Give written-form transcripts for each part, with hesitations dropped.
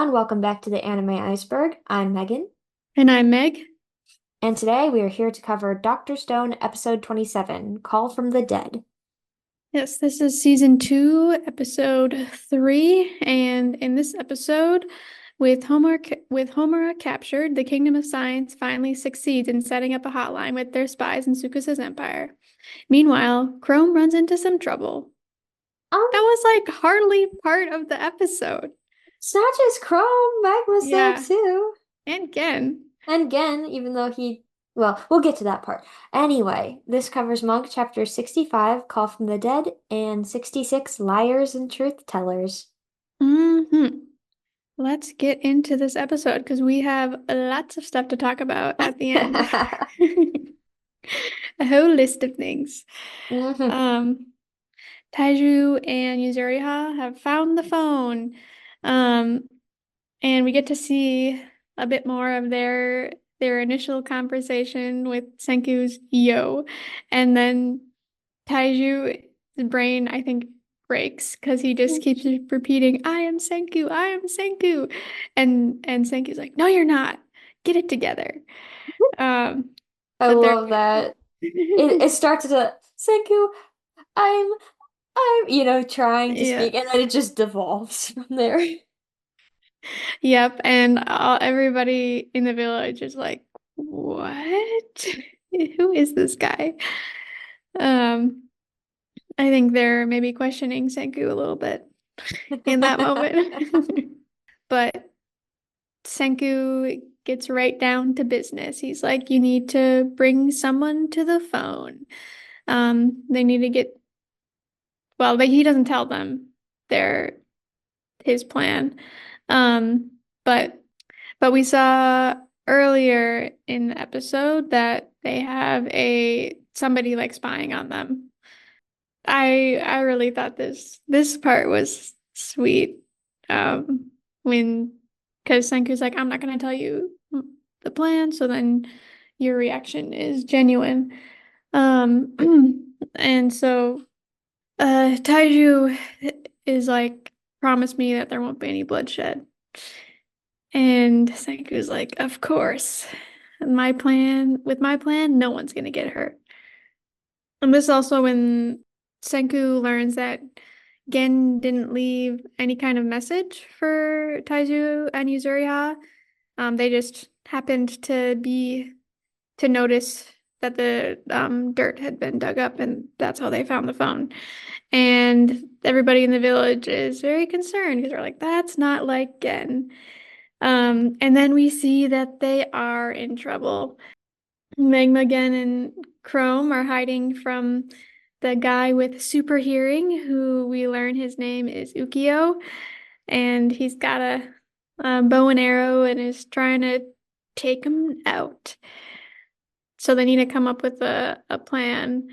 everyone. Welcome back to the Anime Iceberg. I'm Megan, And I'm Meg. and today we are here to cover Doctor Stone episode 27, Call from the Dead. Yes, this is season 2, episode 3, and in this episode, with Homura captured, the Kingdom of Science finally succeeds in setting up a hotline with their spies in Sukusa's empire. Meanwhile, Chrome runs into some trouble. Um, That was like hardly part of the episode. it's not just Chrome, Meg was there Yeah, too. and Gen. And Gen, even though well, we'll get to that part. Anyway, this covers Monk chapter 65, Call from the Dead, and 66, Liars and Truth Tellers. hmm Let's get into this episode because we have lots of stuff to talk about at the end. A whole list of things. Mhm. Um, Taiju and Yuzuriha have found the phone. Um, and we get to see a bit more of their initial conversation with Senku's yo. And then Taiju's brain, I think, breaks because he just keeps repeating, I am Senku, I am Senku. And Senku's like, no, you're not. Get it together. Um, I but they're love that. It starts as a thank you. I'm trying to yeah. speak, and then it just devolves from there. Yep, and everybody in the village is like, "What? Who is this guy?" Um, I think they're maybe questioning Senku a little bit in that moment. But Senku gets right down to business. He's like, "You need to bring someone to the phone. They need to get well, but he doesn't tell them their his plan. Um, but But we saw earlier in the episode that they have a somebody like spying on them. I really thought this part was sweet. When because Senku's like, I'm not gonna tell you the plan, so then your reaction is genuine. And so Taiju is like, promise me that there won't be any bloodshed. And Senku's like, of course. With my plan, no one's gonna get hurt. And this is also when Senku learns that Gen didn't leave any kind of message for Taiju and Yuzuriha. They just happened to notice that the dirt had been dug up, and that's how they found the phone. And everybody in the village is very concerned because they're like, that's not like Gen. And then we see that they are in trouble. Magma Gen and Chrome are hiding from the guy with super hearing, who we learn his name is Ukio, and he's got a bow and arrow and is trying to take him out. So they need to come up with a plan.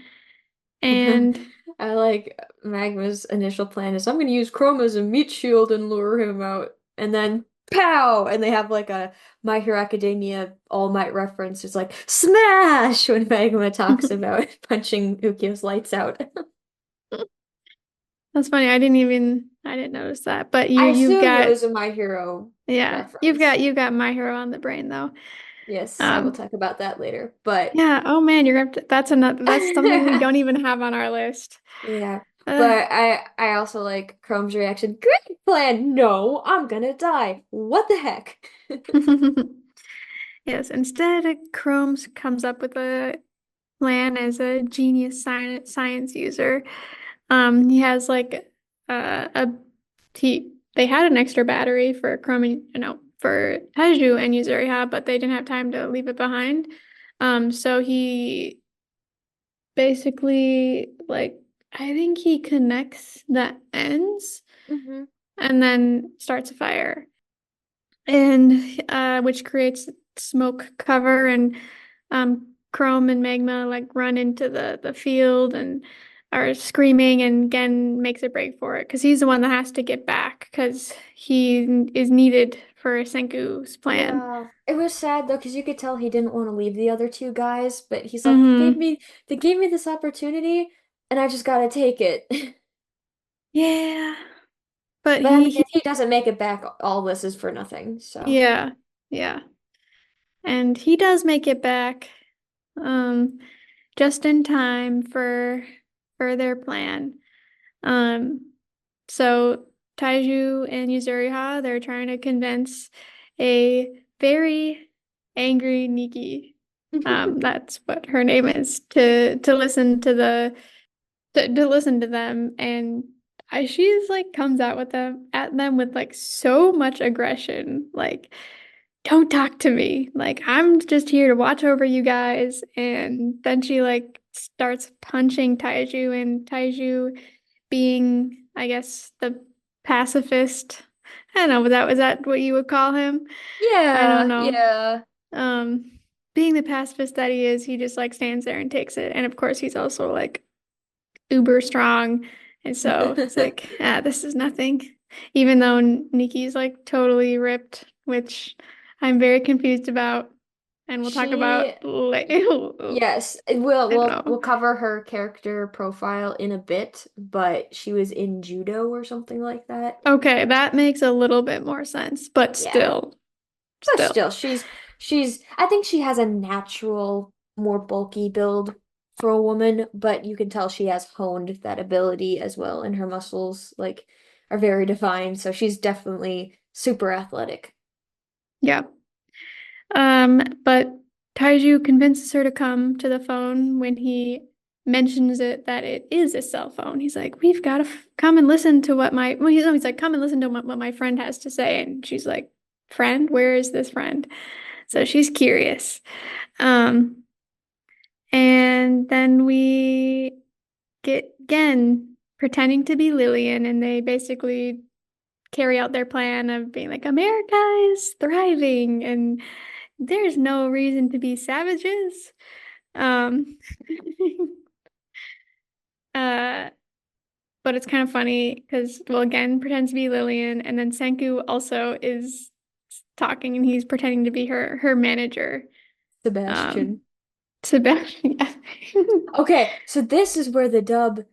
And I like Magma's initial plan is I'm going to use Chroma as a meat shield and lure him out, and then pow, and they have like a My Hero Academia All Might reference. It's like smash when Magma talks about punching Ukio's lights out. that's funny. I didn't notice that. But I you've assume it got was a My Hero yeah, reference. you've got My Hero on the brain though. Yes, I will Um, talk about that later. But yeah. Oh man, that's another. That's something we don't even have on our list. yeah, Uh, but I also like Chrome's reaction. Great plan. No, I'm gonna die. What the heck? yes. Instead, Chromes comes up with a plan as a genius science user. He has like a he. They had an extra battery for Chrome, for Taiju and Yuzuriha, but they didn't have time to leave it behind. So he basically like I think he connects the ends Hmm. and then starts a fire, and which creates smoke cover, and Chrome and Magma like run into the field and are screaming, and Gen makes a break for it because he's the one that has to get back because he is needed for Senku's plan. Yeah, it was sad though because you could tell he didn't want to leave the other two guys, but he's like, Hmm. they gave me this opportunity, and I just gotta take it. Yeah. But But I mean, if he doesn't make it back, all this is for nothing. So yeah, yeah. And he does make it back, um, just in time for their plan. Um, so Taiju and Yuzuriha, they're trying to convince a very angry Nikki, that's what her name is, to listen to to listen to them. And she's like comes out with them at them with like so much aggression, like don't talk to me. Like, I'm just here to watch over you guys. And then she like starts punching Taiju, and Taiju being, I guess, the pacifist. I don't know, was that what you would call him? I don't yeah, know. yeah. Um, being the pacifist that he is, he just like stands there and takes it. And of course, he's also like uber strong. And so it's like, this is nothing. Even though Nikki's like totally ripped, which I'm very confused about. And we'll talk She about later. Yes, we'll I don't we'll know. cover her character profile in a bit, but she was in judo or something like that. Okay, that makes a little bit more sense, but Yeah. still, But still. still, she's I think she has a natural, more bulky build for a woman, but you can tell she has honed that ability as well, and her muscles like are very defined, so she's definitely super athletic. Yeah. But Taiju convinces her to come to the phone when he mentions it that it is a cell phone. He's like, "We've got to come and listen to what my," well, he's like, "Come and listen to what my friend has to say." And she's like, "Friend? Where is this friend?" So she's curious. Um, and then we get Gen pretending to be Lillian, and they basically carry out their plan of being like, America is thriving and there's no reason to be savages. Um, uh, but it's kind of funny because, well, again, pretends to be Lillian, and then Senku also is talking and he's pretending to be her manager. Um, Sebastian. Sebastian. Okay, so this is where the dub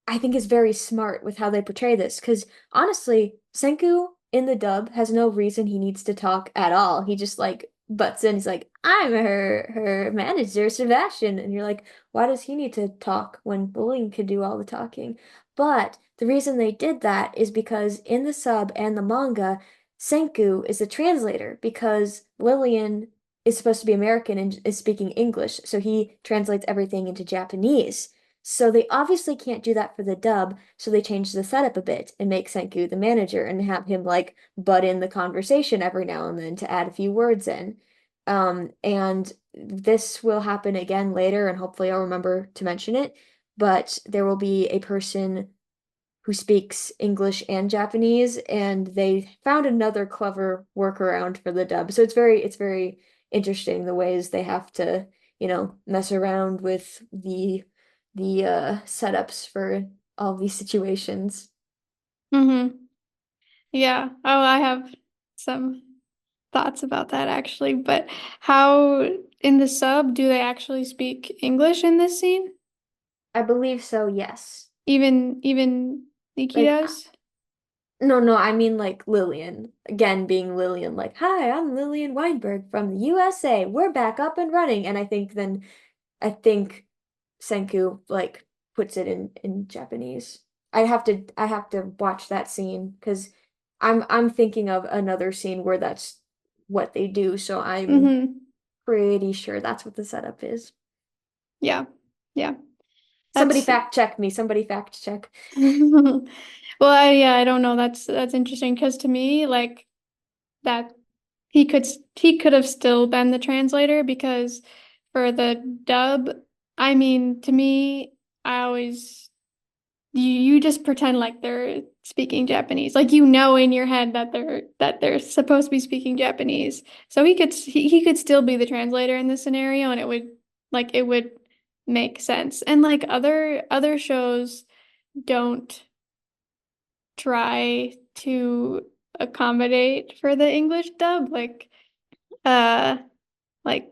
I think is very smart with how they portray this. Because honestly, Senku in the dub has no reason he needs to talk at all. He just like butts in. He's like, "I'm her manager, Sebastian," and you're like, "Why does he need to talk when Lillian could do all the talking?" But the reason they did that is because in the sub and the manga, Senku is the translator because Lillian is supposed to be American and is speaking English, so he translates everything into Japanese. So they obviously can't do that for the dub, so they change the setup a bit and make Senku the manager and have him like butt in the conversation every now and then to add a few words in. And this will happen again later, and hopefully I'll remember to mention it. But there will be a person who speaks English and Japanese, and they found another clever workaround for the dub. So it's very interesting the ways they have to, mess around with the setups for all these situations. Mm-hmm. Yeah. Oh, I have some thoughts about that actually. But how in the sub do they actually speak English in this scene? I believe so, yes. Even Nikki Like does? no, no, I mean like Lillian. Again, being Lillian, like, "Hi, I'm Lillian Weinberg from the USA. We're back up and running." And I think Senku like puts it in Japanese. I have to watch that scene because I'm thinking of another scene where that's what they do, so I'm Mm-hmm. pretty sure that's what the setup is. Yeah. Yeah. Somebody That's fact check me. Somebody fact check. well, yeah, I don't know. That's interesting because to me, like that he could have still been the translator because for the dub, I mean, to me, I always you just pretend like they're speaking Japanese. Like you know in your head that they're supposed to be speaking Japanese. So he could still be the translator in this scenario and it would make sense. And like other shows don't try to accommodate for the English dub uh like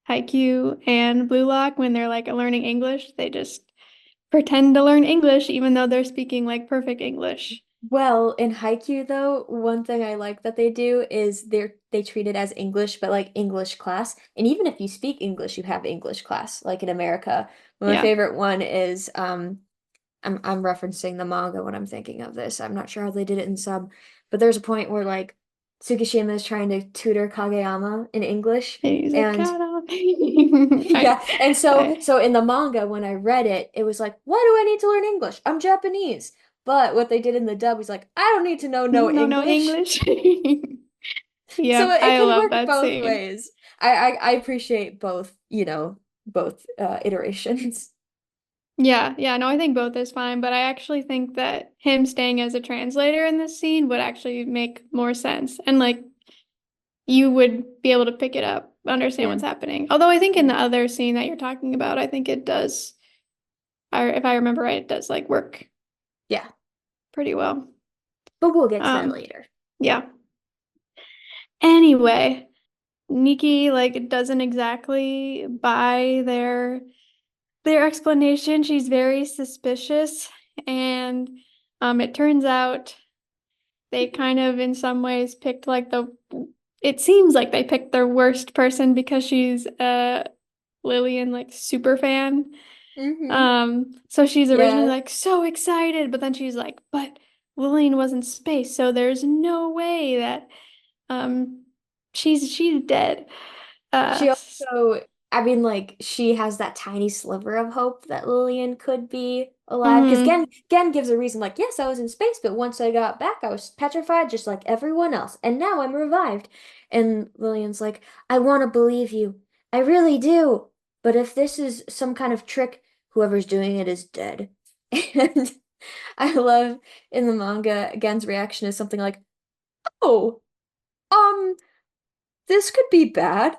Haikyuu and Blue Lock when they're like learning English, they just pretend to learn English even though they're speaking like perfect English. Well, in Haikyuu though, one thing I like that they do is they treat it as English, but like English class. And even if you speak English, you have English class, like in America. My Yeah. favorite one is I'm referencing the manga when I'm thinking of this. I'm not sure how they did it in sub, but there's a point where like Tsukishima is trying to tutor Kageyama in English, And he's like, and God, yeah, and so I so in the manga when I read it, it was like, why do I need to learn English? I'm Japanese. But what they did in the dub was like, I don't need to know no no, no English. English. So Yep, it I can love work that both scene. ways. I appreciate both, both iterations. Yeah, yeah, no, I think both is fine, but I actually think that him staying as a translator in this scene would actually make more sense. And like you would be able to pick it up, understand Yeah. what's happening. Although I think in Yeah. the other scene that you're talking about, I think it does, if I remember right, it does like work Yeah. pretty well. But we'll get to that Um, later. yeah. Anyway, Nikki like doesn't exactly buy their explanation. She's very suspicious, and it turns out they kind of in some ways picked like the it seems like they picked their worst person because she's a Lillian like super fan. Mm-hmm. So she's originally Yeah. like so excited, but then she's like, but Lillian was in space, so there's no way that um she's dead. She Uh also, I mean, like, she has that tiny sliver of hope that Lillian could be alive. Because mhm. Gen gives a reason, like, yes, I was in space, but once I got back, I was petrified just like everyone else. And now I'm revived. And Lillian's like, I want to believe you. I really do. But if this is some kind of trick, whoever's doing it is dead. And I love in the manga, Gen's reaction is something like, oh, um, this could be bad.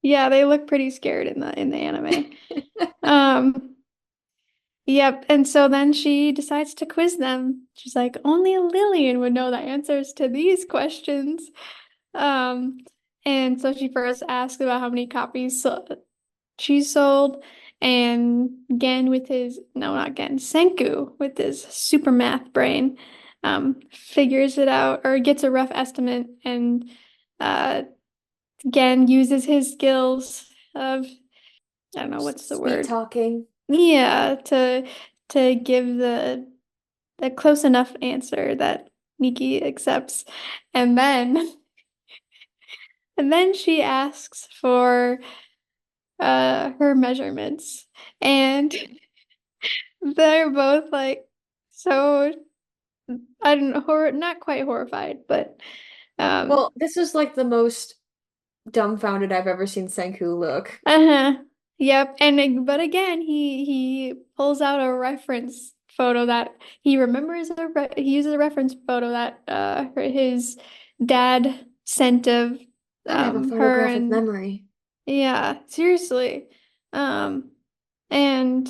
Yeah, they look pretty scared in the anime. Um Yep. And so then she decides to quiz them. She's like, only Lillian would know the answers to these questions. Um, and so she first asks about how many copies she sold. And Gen with his, no, not Gen, Senku with his super math brain, figures it out or gets a rough estimate. And uh, Gen uses his skills of, I don't know, what's the Sweet word? talking. Yeah, to give the close enough answer that Nikki accepts. And then and then she asks for her measurements. And they're both like so I don't know, not quite horrified, but um Well, this is like the most dumbfounded I've ever seen Senku look. uh-huh. Yep. But again, he pulls out a reference photo that he remembers he uses a reference photo that his dad sent of God, I have a her photographic and memory. yeah, seriously. Um and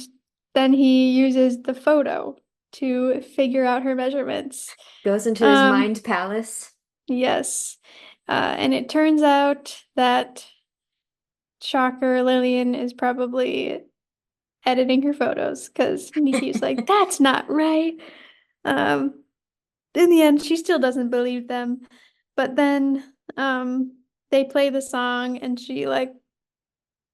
then he uses the photo to figure out her measurements. Goes into his Um mind palace. yes. And it turns out that shocker, Lillian is probably editing her photos because Niki's like, that's not right. Um, in the end, she still doesn't believe them. But then they play the song and she like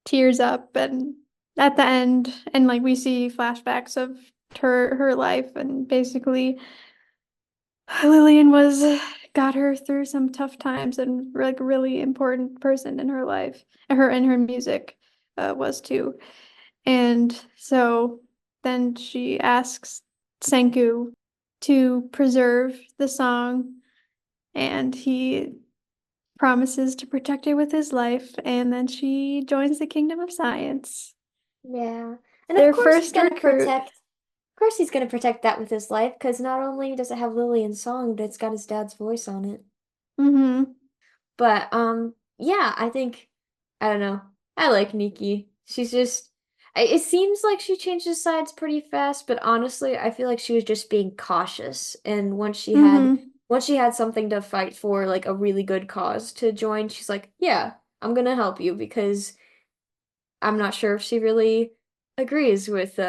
tears up and at the end and like we see flashbacks of her life and basically Lillian was got her through some tough times and like a really important person in her life. Her and her music was too. And so then she asks Senku to preserve the song, and he promises to protect her with his life. And then she joins the Kingdom of Science. Yeah. And of Their course he's first gonna recruit. protect of course he's gonna protect that with his life, because not only does it have Lillian's song, but it's got his dad's voice on it. Mm-hmm. But yeah, I don't know. I like Nikki. She's just it seems like she changes sides pretty fast, but honestly, I feel like she was just being cautious. And Mm-hmm. once she had something to fight for, like a really good cause to join, she's like, "Yeah, I'm gonna help you," because I'm not sure if she really agrees with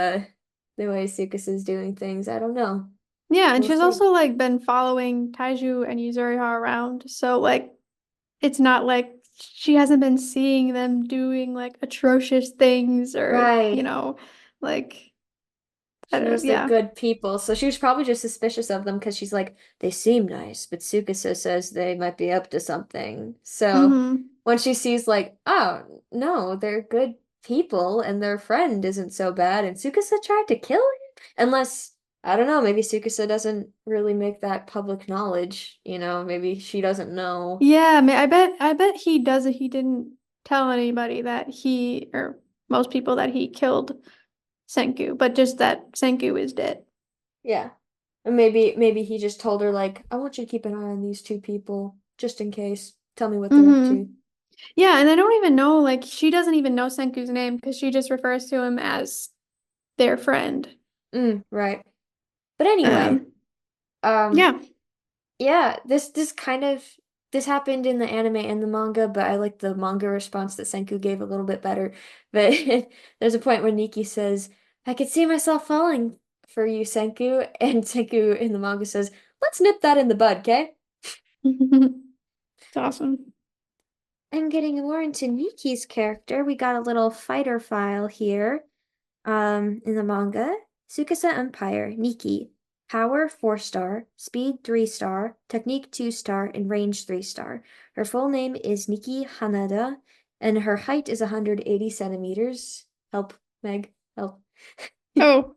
the way Sukusa's doing things. I don't know. Yeah, and We'll she's see. also like been following Taiju and Yuzuriha around. So like it's not like she hasn't been seeing them doing like atrocious things or, Right. like I She don't, knows they're yeah. good people, so she was probably just suspicious of them because she's like, they seem nice, but Tsukasa says they might be up to something. So Hmm. when she sees like, oh no, they're good people and their friend isn't so bad, and Tsukasa tried to kill him, unless I don't know, maybe Tsukasa doesn't really make that public knowledge, maybe she doesn't know. Yeah, I bet he does it. He didn't tell anybody that he or most people that he killed Senku, but just that Senku is dead. Yeah. And maybe he just told her like, I want you to keep an eye on these two people just in case. Tell me what they're up Hmm. to. Yeah, and I don't even know, like, she doesn't even know Senku's name because she just refers to him as their friend. Right. But anyway, Um, um, yeah. yeah, this happened in the anime and the manga, but I like the manga response that Senku gave a little bit better. But there's a point where Nikki says, I could see myself falling for you, Senku, and Senku in the manga says, let's nip that in the bud, okay? It's awesome. And getting more into Nikki's character, we got a little fighter file here. In the manga, Tsukasa Empire, Nikki. Power 4 star, speed 3 star, technique 2 star, and range 3 star. Her full name is Nikki Hanada, and her height is 180 centimeters. Help, Meg, help. Oh,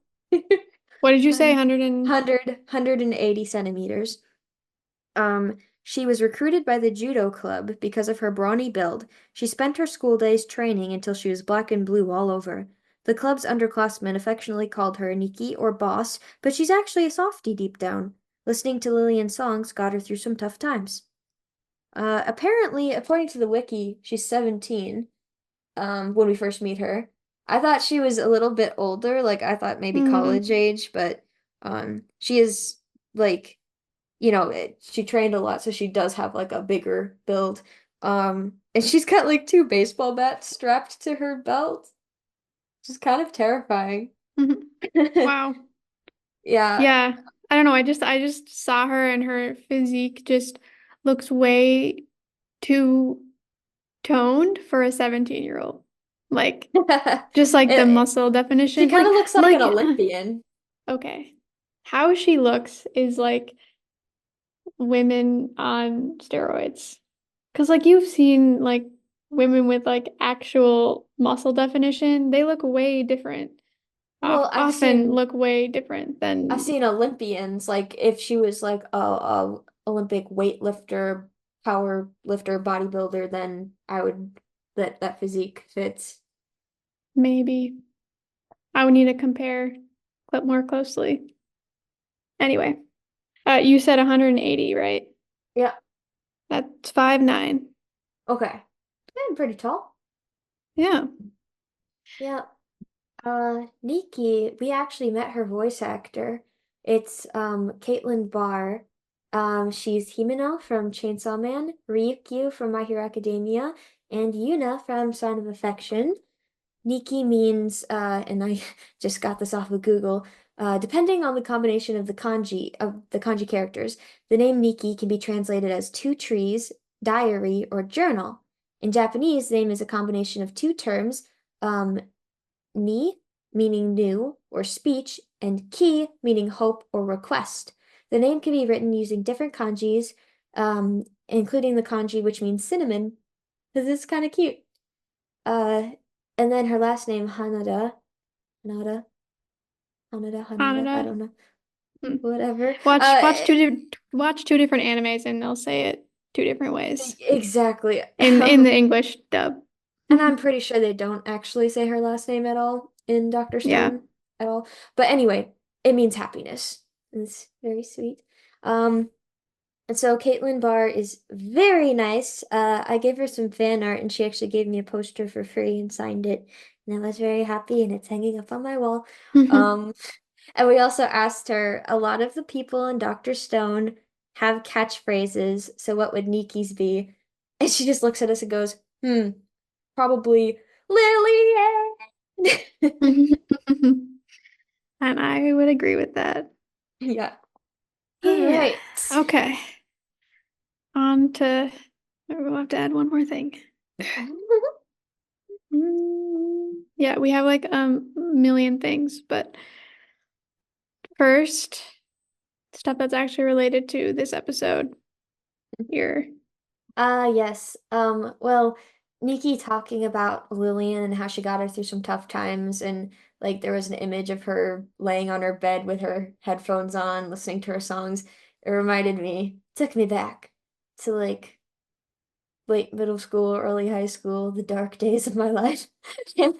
what did you say? 100, 100 and 180 centimeters. She was recruited by the judo club because of her brawny build. She spent her school days training until she was black and blue all over. The club's underclassmen affectionately called her Nikki or Boss, but she's actually a softie deep down. Listening to Lillian's songs got her through some tough times. Apparently, according to the wiki, she's 17, when we first meet her. I thought she was a little bit older, like I thought maybe college mm, age, but she is like she trained a lot, so she does have like a bigger build. And she's got like two baseball bats strapped to her belt, which is kind of terrifying. wow. Yeah. Yeah. I don't know. I just saw her and her physique just looks way too toned for a 17-year-old. Like just like the It, muscle she definition. kind of looks like an Like Olympian. okay. How she looks is like women on steroids. Because like you've seen like women with like actual muscle definition, they look way different. Well, Often look way different I've than seen Olympians, like if she was like a Olympic weightlifter, power lifter, bodybuilder, then I would that physique fits. maybe. I would need to compare clip more closely. Anyway, you said 180, right? Yeah. That's 5'9". Okay. I'm pretty tall. Yeah. Yeah. Nikki, we actually met her voice actor. It's Caitlin Barr. She's Himeno from Chainsaw Man, Ryukyu from My Hero Academia, and Yuna from Sign of Affection. Nikki means, and I just got this off of Google, depending on the combination of the kanji characters, the name Nikki can be translated as two trees, diary, or journal. In Japanese, the name is a combination of two terms, um, ni, meaning new or speech, and ki, meaning hope or request. The name can be written using different kanjis, including the kanji which means cinnamon, because it's kind of cute. Uh, and then her last name, Hanada, Hanada, I Canada. don't know, Hmm. whatever. Watch two different animes and they'll say it two different ways Exactly. in the English dub. And I'm pretty sure they don't actually say her last name at all in Dr. Yeah. Stone at all. But anyway, it means happiness. It's very sweet. Um, and so Caitlin Barr is very nice. I gave her some fan art and she actually gave me a poster for free and signed it. And I was very happy and it's hanging up on my wall. Um, and we also asked her, a lot of the people in Dr. Stone have catchphrases, so what would Niki's be? And she just looks at us and goes, probably Lillian. And I would agree with that. Yeah. All Yeah. right. Okay. On to, we'll have to add one more thing. Yeah, we have like a million things, but first, stuff that's actually related to this episode. Here. Yes. Well, Nikki talking about Lillian and how she got her through some tough times, and like there was an image of her laying on her bed with her headphones on, listening to her songs. It reminded me, took me back to like late middle school, early high school, the dark days of my life. And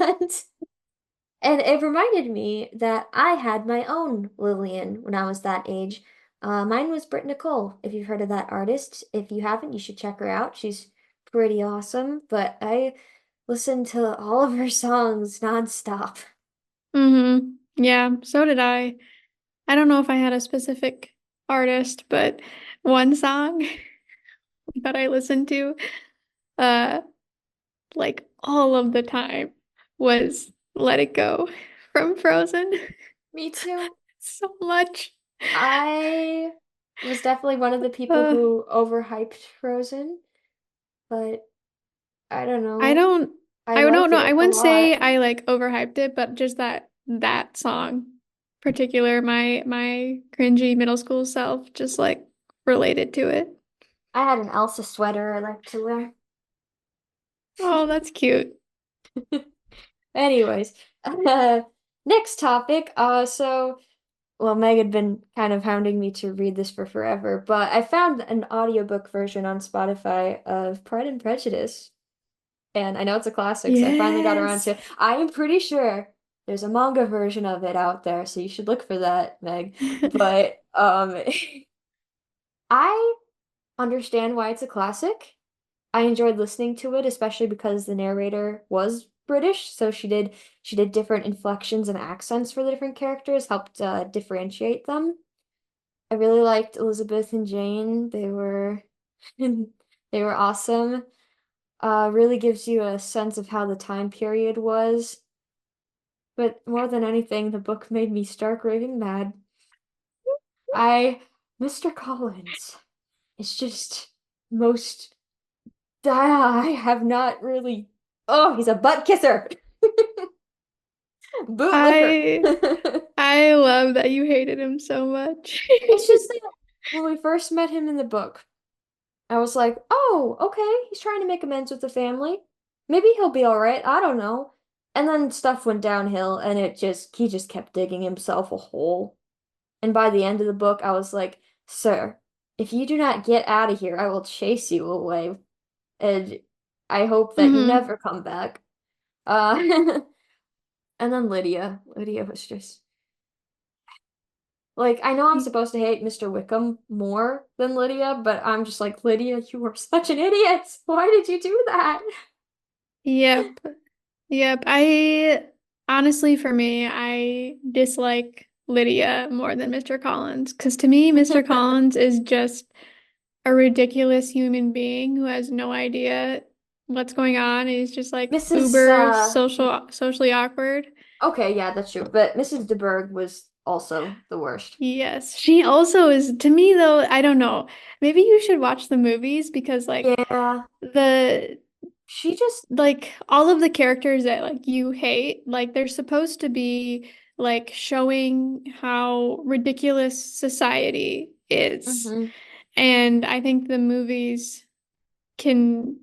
and it reminded me that I had my own Lillian when I was that age. Mine was Britt Nicole, if you've heard of that artist. If you haven't, you should check her out. She's pretty awesome, but I listened to all of her songs nonstop. Yeah, so did I. I don't know if I had a specific artist, but one song that I listened to uh like all of the time was Let It Go from Frozen. Me too. So much. I was definitely one of the people Uh, who overhyped Frozen, but I don't I know. don't I I don't like know. it I a wouldn't say lot. I like overhyped it, but just that song particular, my cringy middle school self just like related to it. I had an Elsa sweater I liked to wear. Oh, that's cute. Anyways, next topic. Well, Meg had been kind of hounding me to read this for forever, but I found an audiobook version on Spotify of Pride and Prejudice. And I know it's a classic, so I finally got around to Yes. it. I am pretty sure there's a manga version of it out there, so you should look for that, Meg. But I understand why it's a classic. I enjoyed listening to it, especially because the narrator was British, so she did different inflections and accents for the different characters, helped differentiate them. I really liked Elizabeth and Jane. They were they were awesome. Really gives you a sense of how the time period was. But more than anything, the book made me stark raving mad. I Mr. Collins is just most I have not really. Oh, he's a butt kisser. Bootlicker. I I love that you hated him so much. It's just that when we first met him in the book, I was like, oh, okay, he's trying to make amends with the family. Maybe he'll be all right. I don't know. And then stuff went downhill, and he just kept digging himself a hole. And by the end of the book, I was like, sir, if you do not get out of here, I will chase you away. And I hope that you hmm never come back. Uh, and then Lydia. Lydia was just like, I know I'm supposed to hate Mr. Wickham more than Lydia, but I'm just like, Lydia, you are such an idiot. Why did you do that? Yep. Yep. I honestly, for me, I dislike Lydia more than Mr. Collins because to me, Mr. Collins is just a ridiculous human being who has no idea what's going on. And he's just like Mrs. uber socially awkward. Okay, yeah, that's true. But Mrs. de Burgh was also the worst. Yes, she also is to me though, I don't know. Maybe you should watch the movies because Yeah, the she just like all of the characters that like you hate, like they're supposed to be like showing how ridiculous society is. hmm And I think the movies can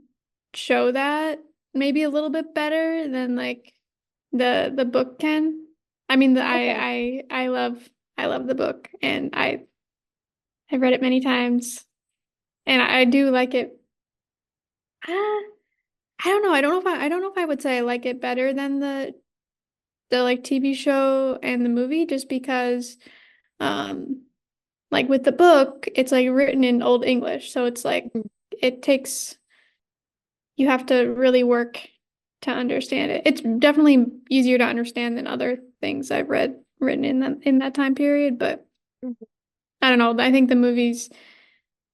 show that maybe a little bit better than like the book can. I mean, okay. I love the book and I've read it many times and I do like it. I don't know. I don't know if I would say I like it better than the like TV show and the movie just because um like with the book it's like written in Old English so it's like Mhm. it takes you have to really work to understand it. It's definitely easier to understand than other things I've read written in that time period, but Mhm. I don't know. I think the movies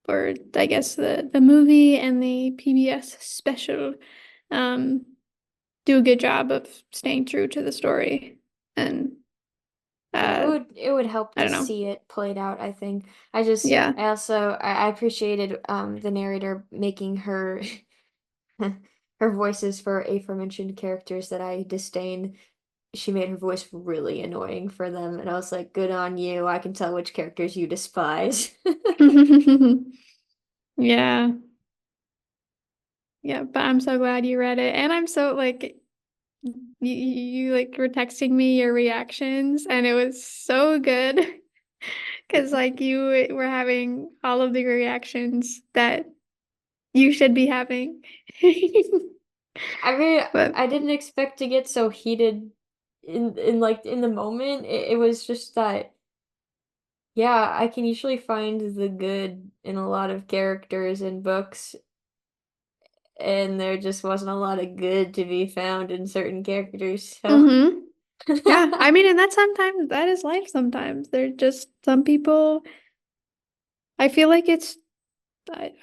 or I guess the movie and the PBS special um do a good job of staying true to the story and it would help I to don't know. see it played out, I think. Yeah. I appreciated the narrator making her her voices for aforementioned characters that I disdain. She made her voice really annoying for them, and I was like, good on you. I can tell which characters you despise. Yeah. Yeah, but I'm so glad you read it. And I'm so like you like were texting me your reactions and it was so good because like you were having all of the reactions that you should be having. I mean, But I didn't expect to get so heated in like in the moment. It was just that yeah, I can usually find the good in a lot of characters in books, and there just wasn't a lot of good to be found in certain characters. So hmm yeah, I mean, and that's sometimes that is life sometimes. There's just some people I feel like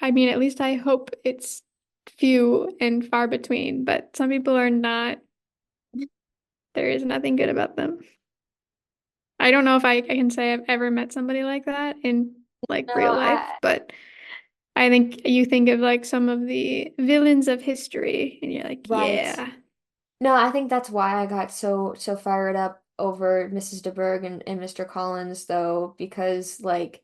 I mean, at least I hope it's few and far between, but some people are not, there is nothing good about them. I don't know if I can say I've ever met somebody like that in like no, real life, I but I think you think of like some of the villains of history and you're like, right. yeah. No, I think that's why I got so fired up over Mrs. DeBerg and Mr. Collins though, because like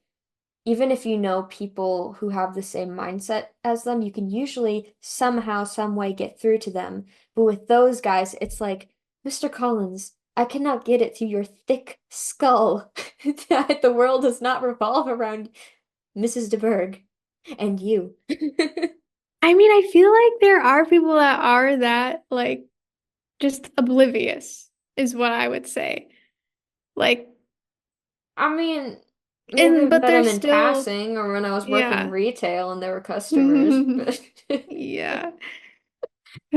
even if you know people who have the same mindset as them, you can usually somehow, some way get through to them. But with those guys, it's like, Mr. Collins, I cannot get it through your thick skull that the world does not revolve around Mrs. DeBerg and you. I mean, I feel like there are people that are that like just oblivious is what I would say. Like, I mean, maybe and I've but met they're him in still, passing or when I was working yeah. retail and there were customers, but Yeah.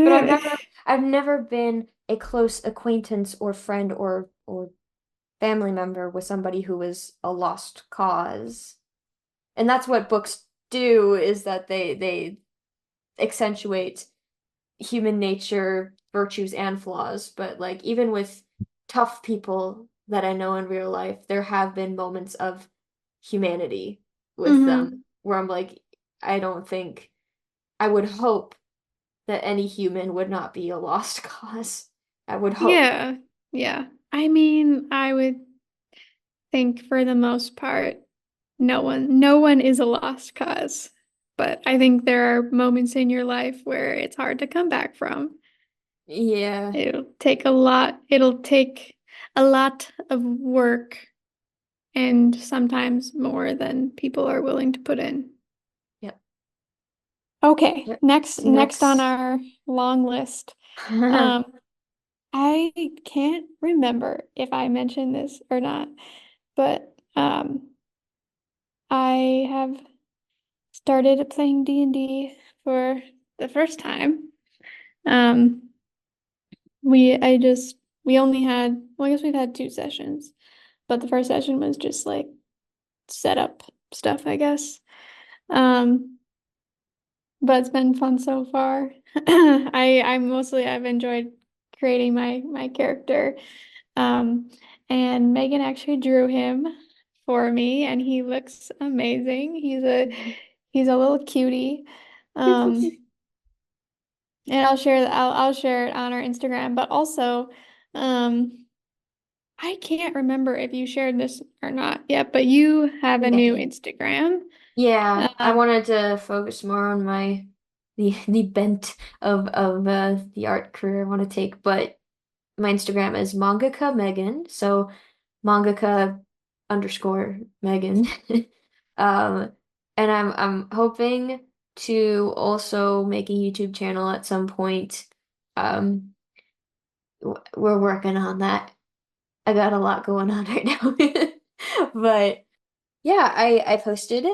but I've never been a close acquaintance or friend or family member with somebody who was a lost cause. And that's what books do is that they accentuate human nature, virtues and flaws. But like even with tough people that I know in real life, there have been moments of humanity with them hmm where I'm like, I don't think I would hope that any human would not be a lost cause. I would hope. Yeah. Yeah. I mean, I would think for the most part, no one is a lost cause. But I think there are moments in your life where it's hard to come back from. Yeah. It'll take a lot of work and sometimes more than people are willing to put in. Yep. Okay, Yep. next on Next. our long list. Um, I can't remember if I mentioned this or not, but I have started playing D&D for the first time. Um, we only had, well, I guess we've had two sessions, but the first session was just like set up stuff, I guess. Um, but it's been fun so far. I've enjoyed creating my character. Um, and Megan actually drew him for me, and he looks amazing. He's a little cutie. Um, and I'll share it on our Instagram. But also, um, I can't remember if you shared this or not yet, but you I have a think I new did. Instagram. Yeah, I Um, wanted to focus more on my the bent of the art career I want to take, but my Instagram is mangaka Megan, so mangaka underscore Megan. Um, and I'm hoping to also make a YouTube channel at some point. Um, we're working on that. I got a lot going on right now. But yeah, I posted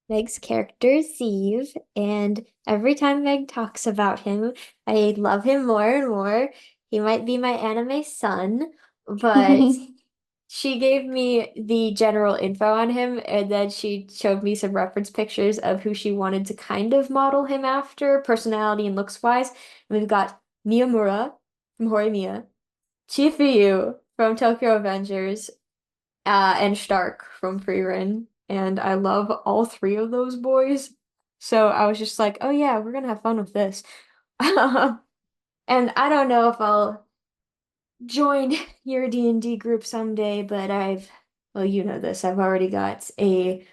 Meg's character, Steve, and every time Meg talks about him, I love him more and more. He might be my anime son, but she gave me the general info on him, and then she showed me some reference pictures of who she wanted to kind of model him after, personality and looks wise. And we've got Miyamura from Horimiya, Chifuyu from Tokyo Avengers, and Stark from Frieren, and I love all three of those boys. So I was just like, oh yeah, we're gonna have fun with this. And I don't know if I'll join your D&D group someday, but well, you know this, I've already got a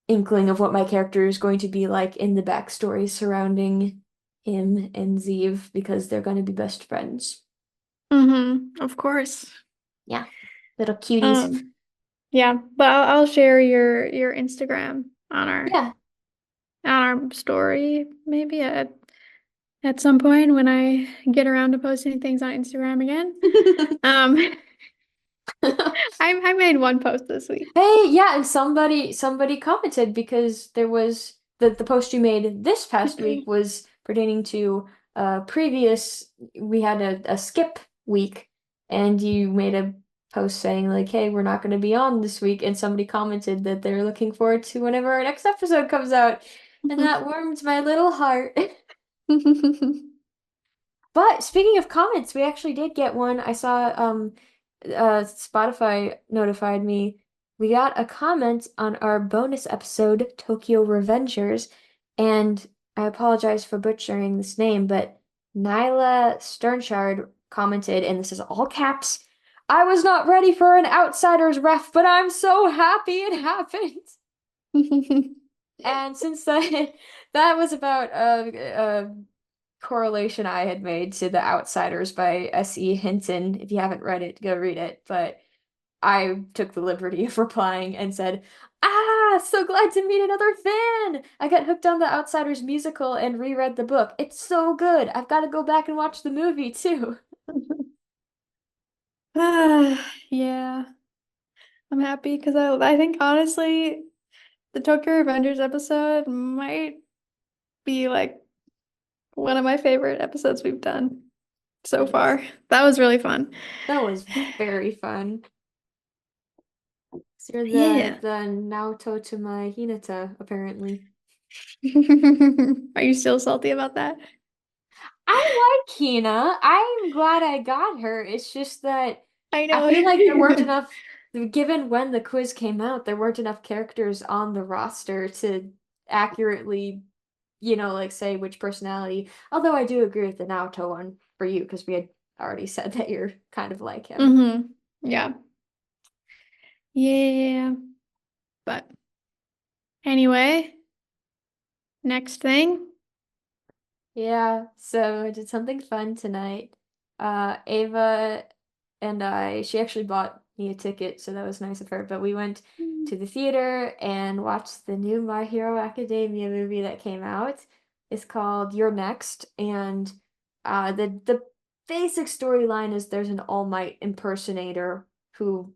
inkling of what my character is going to be like in the backstory surrounding him and Zeev because they're going to be best friends. Of course. Yeah, little cuties. Um, yeah, but I'll share your Instagram Yeah. on our story maybe at some point when I get around to posting things on Instagram again. Um, I made one post this week. Hey, yeah, and somebody commented because there was the post you made this past week was pertaining to previous we had a skip week and you made a post saying like, hey, we're not going to be on this week, and somebody commented that they're looking forward to whenever our next episode comes out, and that warmed my little heart. But speaking of comments, we actually did get one. I saw Spotify notified me. We got a comment on our bonus episode, Tokyo Revengers, and I apologize for butchering this name, but Nyla Sternshard commented, and this is all caps, I was not ready for an outsider's ref, but I'm so happy it happened. And since that was about correlation I had made to The Outsiders by S.E. Hinton. If you haven't read it, go read it. But I took the liberty of replying and said, ah, so glad to meet another fan. I got hooked on The Outsiders musical and reread the book. It's so good. I've got to go back and watch the movie too. Yeah, I'm happy because I think honestly the Tokyo Revengers episode might be like one of my favorite episodes we've done so That is, far. That was really fun. that was very fun. So you're Yeah. the Naoto to my Hinata, apparently. Are you still salty about that? I like Hina. I'm glad I got her. It's just that I I know. feel like there weren't enough, given when the quiz came out, there weren't enough characters on the roster to accurately, like say which personality. Although I do agree with the Naoto one for you because we had already said that you're kind of like him. Yeah. Yeah. But anyway, next thing. Yeah, so I did something fun tonight. Ava and she actually bought me a ticket, so that was nice of her. But we went to the theater and watched the new My Hero Academia movie that came out. It's called You're Next, and the basic storyline is there's an All Might impersonator who,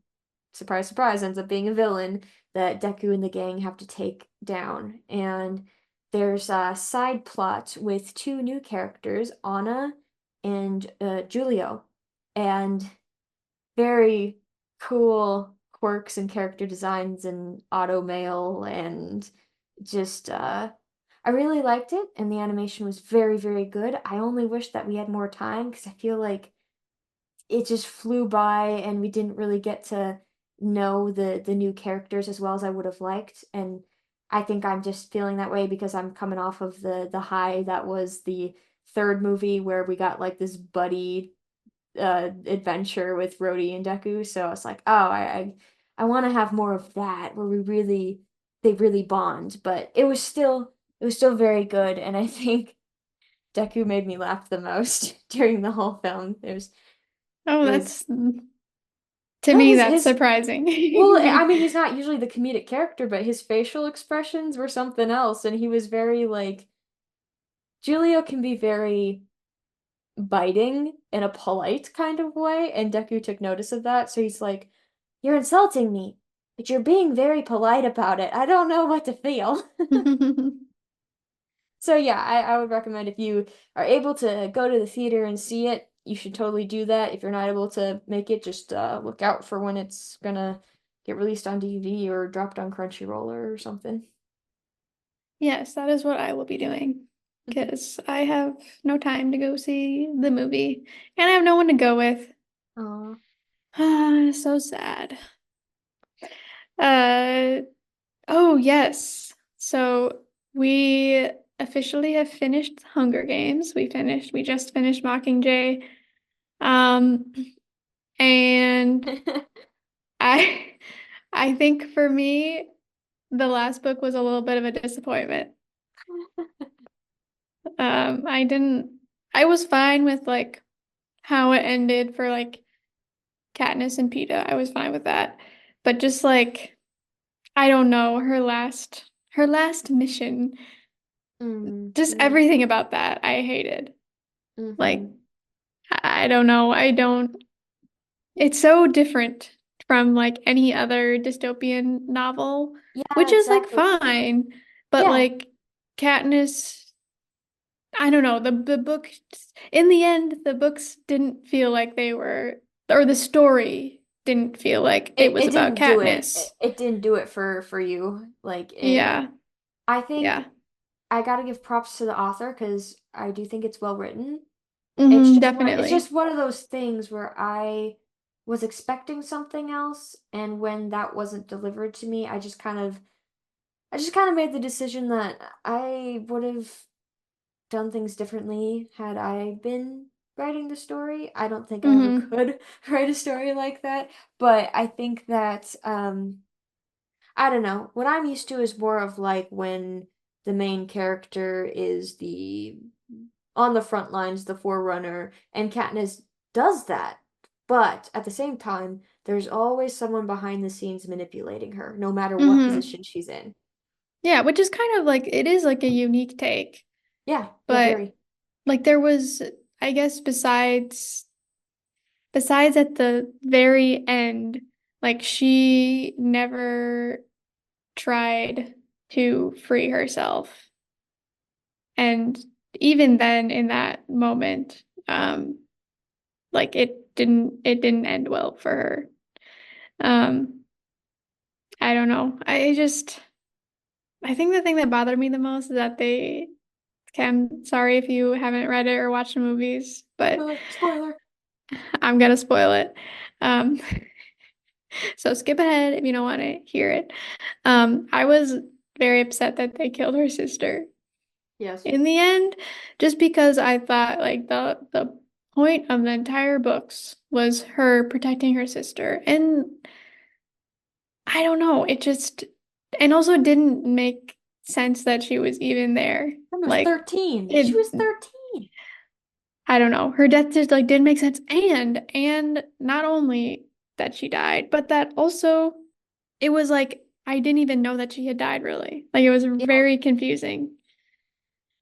surprise, surprise, ends up being a villain that Deku and the gang have to take down. And there's a side plot with two new characters, Anna and Julio, and very cool quirks and character designs and auto mail and just I really liked it and the animation was very, very good. I only wish that we had more time because I feel like it just flew by and we didn't really get to know the new characters as well as I would have liked. And I think I'm just feeling that way because I'm coming off of the high that was the third movie where we got like this buddy adventure with Rhodey and Deku. So I was like, oh, I want to have more of that where they really bond. But it was still very good, and I think Deku made me laugh the most during the whole film. Oh, It was that's to well me his that's his surprising. well, I mean, he's not usually the comedic character, but his facial expressions were something else, and he was very like Julio can be very biting in a polite kind of way, and Deku took notice of that, so he's like, "You're insulting me, but you're being very polite about it. I don't know what to feel." So yeah, I would recommend if you are able to go to the theater and see it, you should totally do that. If you're not able to make it, just look out for when it's gonna get released on DVD or dropped on Crunchyroll or something. Yes, that is what I will be doing because I have no time to go see the movie and I have no one to go with. Aw. Ah, so sad. Uh, oh yes. So we officially have finished Hunger Games. We just finished Mockingjay. Um, and I I think for me, the last book was a little bit of a disappointment. I didn't I was fine with like how it ended for like Katniss and Peeta. I was fine with that. But just like I don't know, her last mission, just Mm-hmm. everything about that I hated. Like Mm-hmm. I don't know. I don't It's so different from like any other dystopian novel, Yeah, which is like exactly. fine, but Yeah, like Katniss, I don't know, the book in the end, the books didn't feel like they were, or the story didn't feel like it was it about didn't do it. Katniss. It didn't do it for you. Like it. Yeah, I think yeah. I gotta give props to the author because I do think it's well written. It's Definitely. just one of those things where I was expecting something else, and when that wasn't delivered to me, I just kind of made the decision that I would have done things differently had I been writing the story. I don't think I ever hmm could write a story like that, but I think that I don't know. What I'm used to is more of like when the main character is the on the front lines, the forerunner, and Katniss does that. But at the same time, there's always someone behind the scenes manipulating her, no matter what hmm position she's in. Yeah, which is kind of like it is like a unique take, Yeah, yeah, but very. like there was, I guess, besides at the very end, like she never tried to free herself. And even then in that moment, like it didn't end well for her. Um, I don't know. I think the thing that bothered me the most is that I'm sorry if you haven't read it or watched the movies, but Spoiler, spoiler. I'm gonna spoil it. Um, so skip ahead if you don't want to hear it. I was very upset that they killed her sister Yes. in the end, just because I thought like the point of the entire books was her protecting her sister. And I don't know, it just and also didn't make sense that she was even there. She was Like 13. She it was 13. I don't know. Her death just like didn't make sense. And not only that she died, but that also it was like I didn't even know that she had died really. Like it was Yeah, very confusing.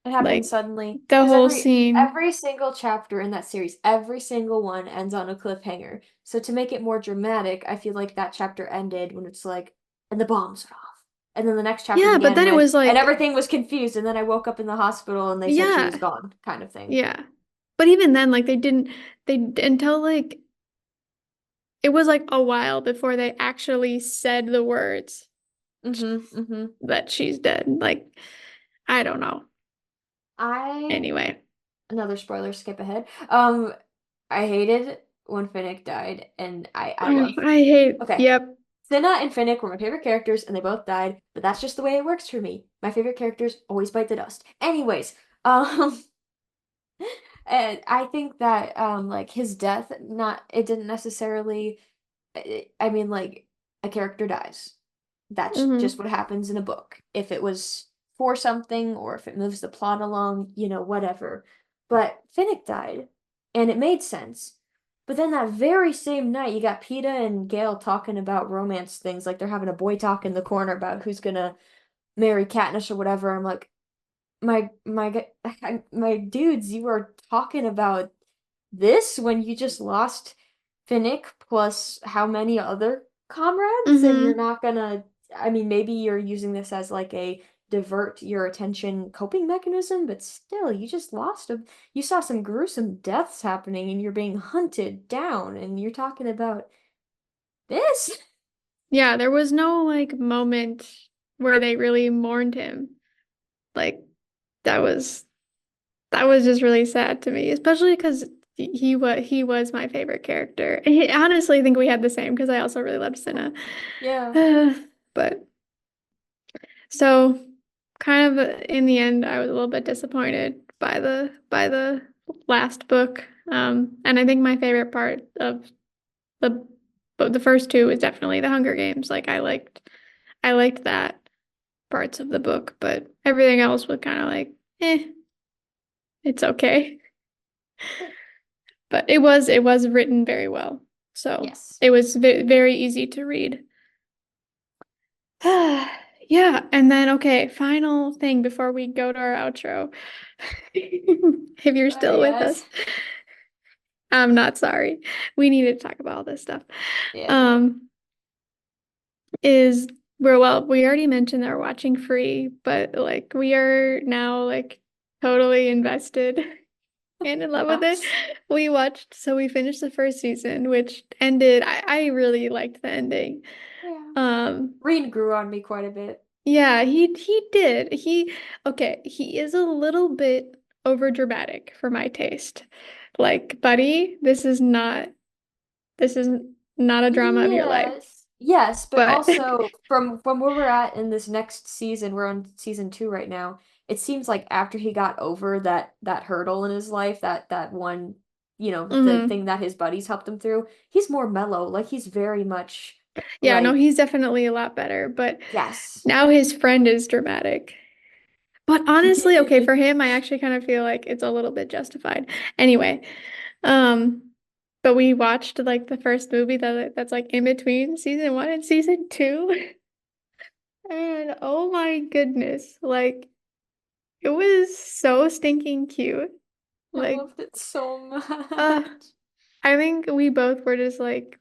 it happened Like suddenly. the Because whole scene. every single chapter in that series, every single one ends on a cliffhanger. So to make it more dramatic, I feel like that chapter ended when it's like, and the bombs went off. And then the next chapter Yeah, but began then it with, was and like everything was confused. And then I woke up in the hospital and they said she was yeah, gone, kind of thing. yeah. But even then like they until like it was like a while before they actually said the words Mm-hmm, mm-hmm. that she's dead. Like I don't know. I, Anyway. another spoiler, skip ahead. I hated when Finnick died, and I Oh, love. I hate. Okay, Yep. Cinna and Finnick were my favorite characters, and they both died, but that's just the way it works for me. My favorite characters always bite the dust. Anyways, um, and I think that like his death, not it didn't necessarily. I mean, like a character dies. That's just hmm what happens in a book. If it was for something or if it moves the plot along, whatever. But Finnick died, and it made sense. But then that very same night, you got Peeta and Gale talking about romance things, like they're having a boy talk in the corner about who's gonna marry Katniss or whatever. I'm like, my dudes, you were talking about this when you just lost Finnick plus how many other comrades, and you're hmm not gonna, I mean, maybe you're using this as like a divert your attention coping mechanism, but still, you just lost a, you saw some gruesome deaths happening and you're being hunted down, and you're talking about this? Yeah, there was no like moment where they really mourned him. Like that was that was just really sad to me, especially because he was my favorite character. Honestly, I think we had the same because I also really loved Cinna. Yeah. Uh, but so kind of in the end, I was a little bit disappointed by the last book. And I think my favorite part of the but the first two is definitely the Hunger Games. Like I liked that parts of the book, but everything else was kind of like, it's okay. But it was written very well. So Yes. it was very easy to read. Yeah, and then okay, final thing before we go to our outro. If you're still Sorry, with guys. us, I'm not sorry. We need to talk about all this stuff. Yeah, yeah. Um, is we already mentioned that we're watching Free, but like we are now like totally invested and in love with it. Yes. We finished the first season, which ended, I really liked the ending. Yeah. Um, Reed grew on me quite a bit. yeah, he did. He is a little bit over dramatic for my taste. Like, buddy, this is not a drama of your life. Yes. Yes, but But also from where we're at in this next season, we're on season 2 right now. It seems like after he got over that hurdle in his life, that one, the mhm. thing that his buddies helped him through, he's more mellow. Like he's very much Yeah, no, like, he's definitely a lot better, but yes. now his friend is dramatic. But honestly, okay, for him, I actually kind of feel like it's a little bit justified. Anyway, um, but we watched like the first movie that's like in between season one and season two. And oh my goodness, like it was so stinking cute. I Like, loved it so uh, much. I think we both were just like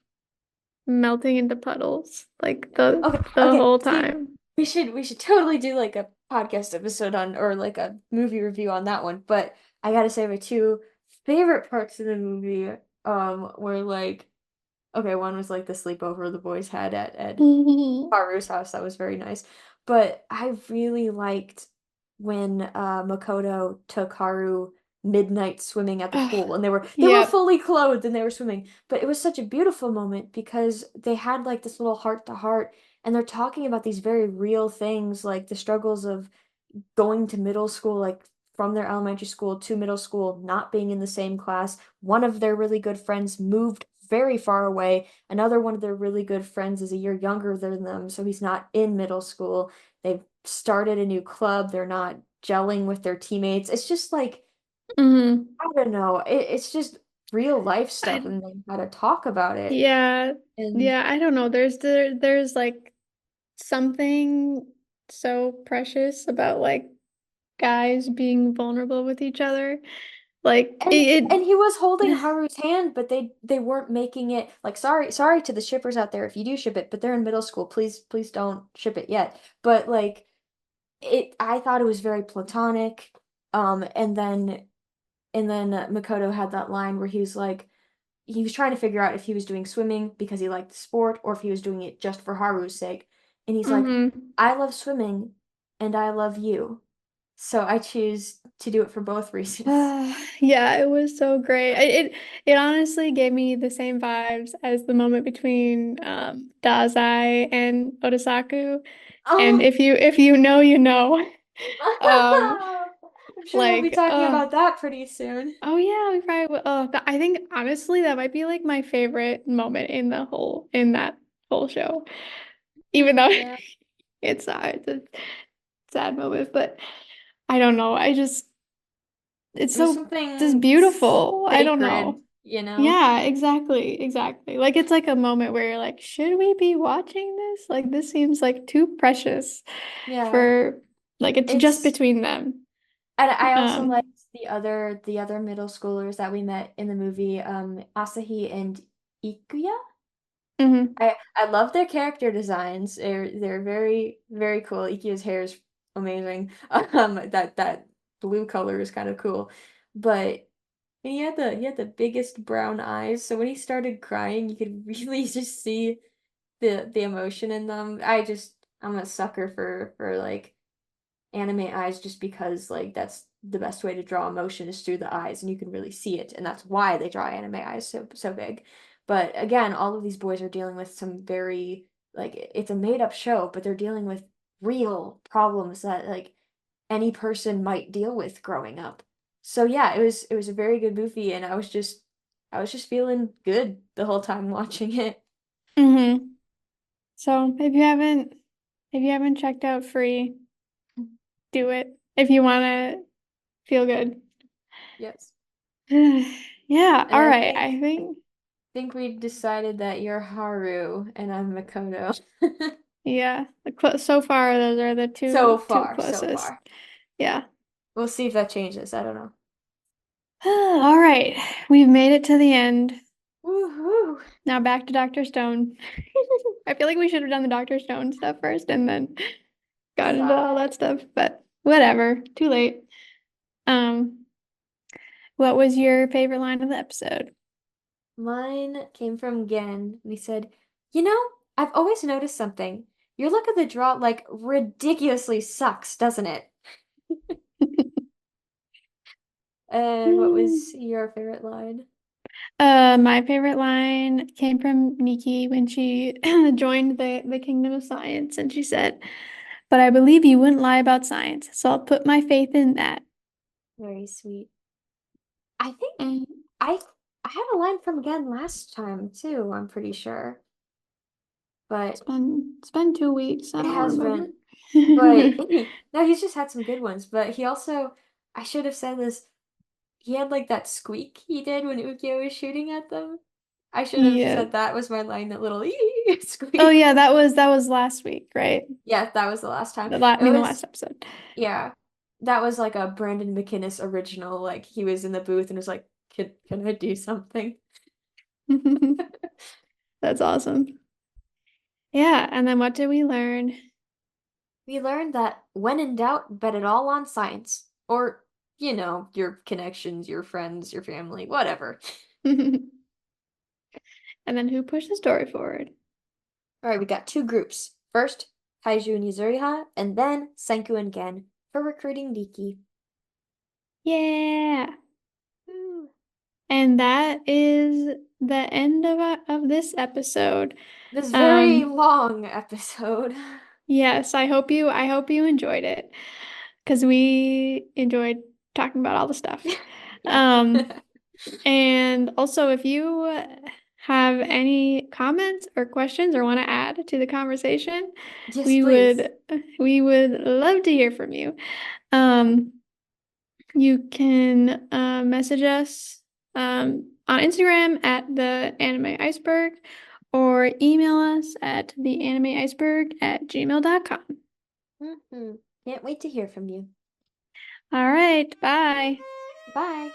melting into puddles like the Okay, the okay. whole See, time. we should totally do like a podcast episode on or like a movie review on that one. But I gotta say my two favorite parts of the movie were like, okay, one was like the sleepover the boys had at Haru's house. That was very nice. But I really liked when Makoto took Haru midnight swimming at the Oh, pool and they were yep. fully clothed and they were swimming. But it was such a beautiful moment because they had like this little heart to heart and they're talking about these very real things like the struggles of going to middle school, like from their elementary school to middle school, not being in the same class. One of their really good friends moved very far away. Another one of their really good friends is a year younger than them, so he's not in middle school. They've started a new club. They're not gelling with their teammates. It's just like, Hmm. I don't know. It's just real life stuff I and they how to talk about it. Yeah. And Yeah, I don't know. There's like something so precious about like guys being vulnerable with each other. Like And and he was holding Haru's hand, but they weren't making it like sorry to the shippers out there if you do ship it, but they're in middle school. Please don't ship it yet. But like I thought it was very platonic. And then Makoto had that line where he was trying to figure out if he was doing swimming because he liked the sport or if he was doing it just for Haru's sake. And he's like, hmm. I love swimming and I love you. So I choose to do it for both reasons. Yeah, it was so great. It honestly gave me the same vibes as the moment between Dazai and Otasaku. And Oh, if you know, you know. Um, I'm sure we'll be like, talking about that pretty soon. oh yeah, we probably will. I think honestly that might be like my favorite moment in that whole show. Even though Yeah. it's a sad moment, but I don't know. It's There's so just something beautiful. I don't sacred, know. you know? Yeah, exactly, exactly. Like it's like a moment where you're like, should we be watching this? Like this seems like too precious Yeah. for like it's just It's between them. and I also liked Um, the other middle schoolers that we met in the movie, Asahi and Ikuya. mhm. I love their character designs. They're very, very cool. Ikuya's hair is amazing. That blue color is kind of cool. But and he had the biggest brown eyes, so when he started crying, you could really just see the emotion in them. I'm a sucker for like anime eyes just because like the best way to draw emotion is through the eyes, and you can really see it, and that's why they draw anime eyes so big. But again, all of these boys are dealing with some very like it's a made up show, but they're dealing with real problems that like any person might deal with growing up. So yeah, it was a very good movie, and I was just feeling good the whole time watching it. Mm-hmm. So if you haven't checked out Free, do it if you want to feel good. Yes. Yeah, And all I right. think I think think we decided that you're Haru and I'm Makoto. yeah, so far those are the So two far, so closest. far. Yeah. We'll see if that changes. I don't know. All right. We've made it to the end. Woohoo! Now back to Dr. Stone. I feel like we should have done the Dr. Stone stuff first and then got into Yeah. all that stuff, but whatever. Too late. Um, what was your favorite line of the episode? Mine came from Gen, and he said, I've always noticed something. Your look at the draw like ridiculously sucks, doesn't it? And what was your favorite line? My favorite line came from Nikki when she joined the Kingdom of Science, and she said, "But I believe you wouldn't lie about science, so I'll put my faith in that." Very sweet. I think And I I had a line from Gen last time too, I'm pretty sure. But it's been 2 weeks. I it don't has remember. been. But no, he's just had some good ones. But he also, I should have said this, he had like that squeak he did when Ukyo was shooting at them. I should have Yeah. said that was my line, that little Oh squeak. yeah, that was last week, right? Yeah, that was the last time. I It mean the was, last episode. yeah, that was like a Brandon McInnes original. Like he was in the booth and was like, can I do something? That's awesome. Yeah, and then what did we learn? We learned that when in doubt, bet it all on science. Or, your connections, your friends, your family, whatever. And then who pushed the story forward? All right, we got two groups. First, Taiju and Yuzuriha, and then Senku and Gen for recruiting Diki. Yeah. Woo. And that is the end of this episode. This very Um, long episode. yes, I hope you enjoyed it because we enjoyed talking about all the stuff. Yeah. Um, and also if you have any comments or questions or want to add to the conversation, Yes, we please. would we would love to hear from you. Um, You can message us on Instagram at the anime iceberg or email us at theanimeiceberg@gmail.com. Can't wait to hear from you. All right, bye. Bye.